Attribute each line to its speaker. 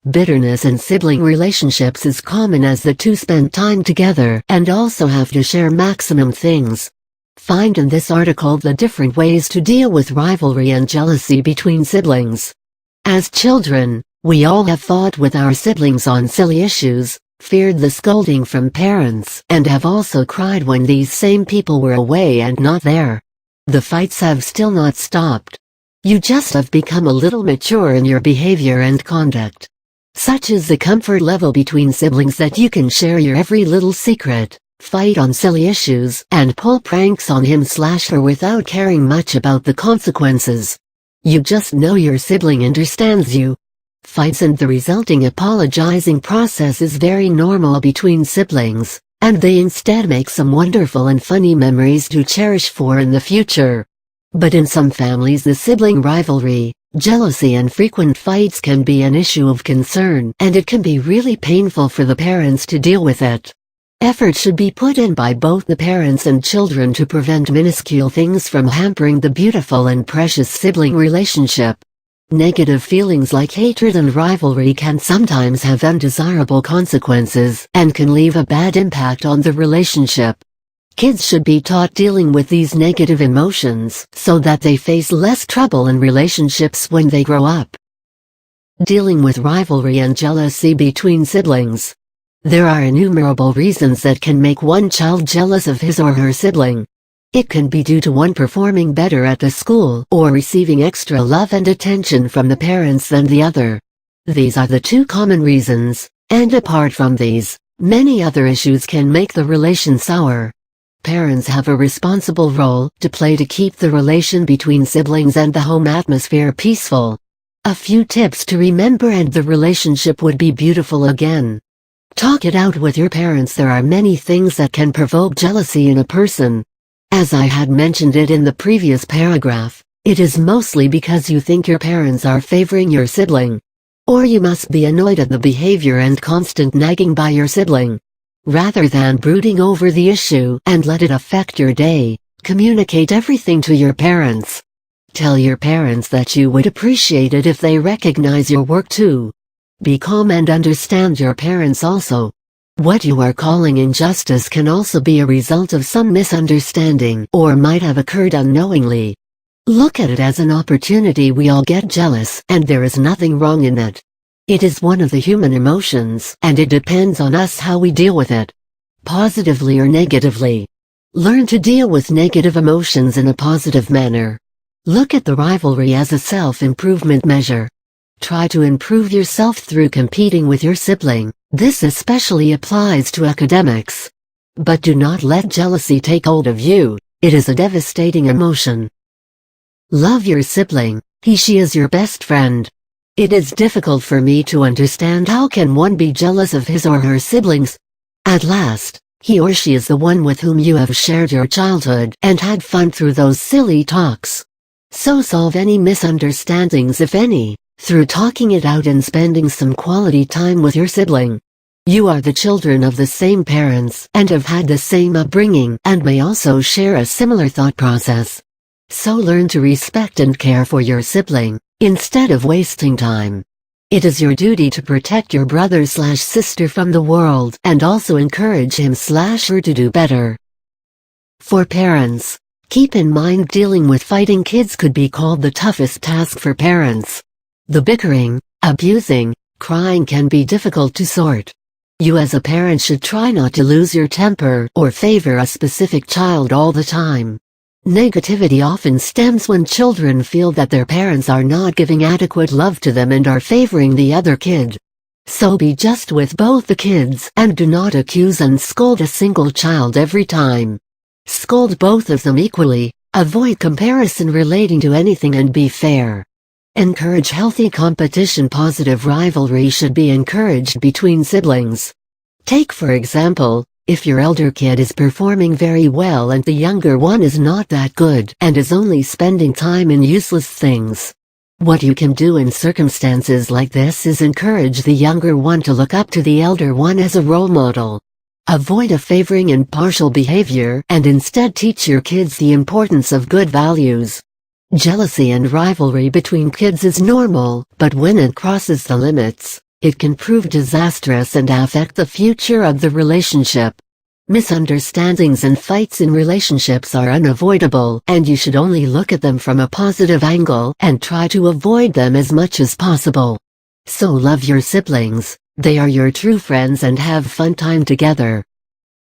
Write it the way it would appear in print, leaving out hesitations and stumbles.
Speaker 1: Bitterness in sibling relationships is common as the two spend time together and also have to share maximum things. Find in this article the different ways to deal with rivalry and jealousy between siblings. As children, we all have fought with our siblings on silly issues, feared the scolding from parents, and have also cried when these same people were away and not there. The fights have still not stopped. You just have become a little mature in your behavior and conduct. Such is the comfort level between siblings that you can share your every little secret, fight on silly issues, and pull pranks on him/her without caring much about the consequences. You just know your sibling understands you. Fights and the resulting apologizing process is very normal between siblings, and they instead make some wonderful and funny memories to cherish for in the future. But in some families the sibling rivalry, jealousy and frequent fights can be an issue of concern, and it can be really painful for the parents to deal with it. Effort should be put in by both the parents and children to prevent minuscule things from hampering the beautiful and precious sibling relationship. Negative feelings like hatred and rivalry can sometimes have undesirable consequences and can leave a bad impact on the relationship. Kids should be taught dealing with these negative emotions so that they face less trouble in relationships when they grow up. Dealing with rivalry and jealousy between siblings. There are innumerable reasons that can make one child jealous of his or her sibling. It can be due to one performing better at the school or receiving extra love and attention from the parents than the other. These are the two common reasons, and apart from these, many other issues can make the relation sour. Parents have a responsible role to play to keep the relation between siblings and the home atmosphere peaceful. A few tips to remember and the relationship would be beautiful again. Talk it out with your parents. There are many things that can provoke jealousy in a person. As I had mentioned it in the previous paragraph, it is mostly because you think your parents are favoring your sibling. Or you must be annoyed at the behavior and constant nagging by your sibling. Rather than brooding over the issue and let it affect your day, communicate everything to your parents. Tell your parents that you would appreciate it if they recognize your work too. Be calm and understand your parents also. What you are calling injustice can also be a result of some misunderstanding or might have occurred unknowingly. Look at it as an opportunity. We all get jealous, and there is nothing wrong in it. It is one of the human emotions, and it depends on us how we deal with it. Positively or negatively. Learn to deal with negative emotions in a positive manner. Look at the rivalry as a self-improvement measure. Try to improve yourself through competing with your sibling. This especially applies to academics. But do not let jealousy take hold of you. It is a devastating emotion. Love your sibling. She is your best friend. It is difficult for me to understand how can one be jealous of his or her siblings. At last, he or she is the one with whom you have shared your childhood and had fun through those silly talks. So solve any misunderstandings, if any, through talking it out and spending some quality time with your sibling. You are the children of the same parents and have had the same upbringing and may also share a similar thought process. So learn to respect and care for your sibling, instead of wasting time. It is your duty to protect your brother/sister from the world and also encourage him/her to do better. For parents, keep in mind dealing with fighting kids could be called the toughest task for parents. The bickering, abusing, crying can be difficult to sort. You as a parent should try not to lose your temper or favor a specific child all the time. Negativity often stems when children feel that their parents are not giving adequate love to them and are favoring the other kid. So be just with both the kids and do not accuse and scold a single child every time. Scold both of them equally, avoid comparison relating to anything and be fair. Encourage healthy competition. Positive rivalry should be encouraged between siblings. Take for example, if your elder kid is performing very well and the younger one is not that good and is only spending time in useless things. What you can do in circumstances like this is encourage the younger one to look up to the elder one as a role model. Avoid a favoring and partial behavior and instead teach your kids the importance of good values. Jealousy and rivalry between kids is normal, but when it crosses the limits, It can prove disastrous and affect the future of the relationship. Misunderstandings and fights in relationships are unavoidable, and you should only look at them from a positive angle and try to avoid them as much as possible. So love your siblings, they are your true friends, and have fun time together.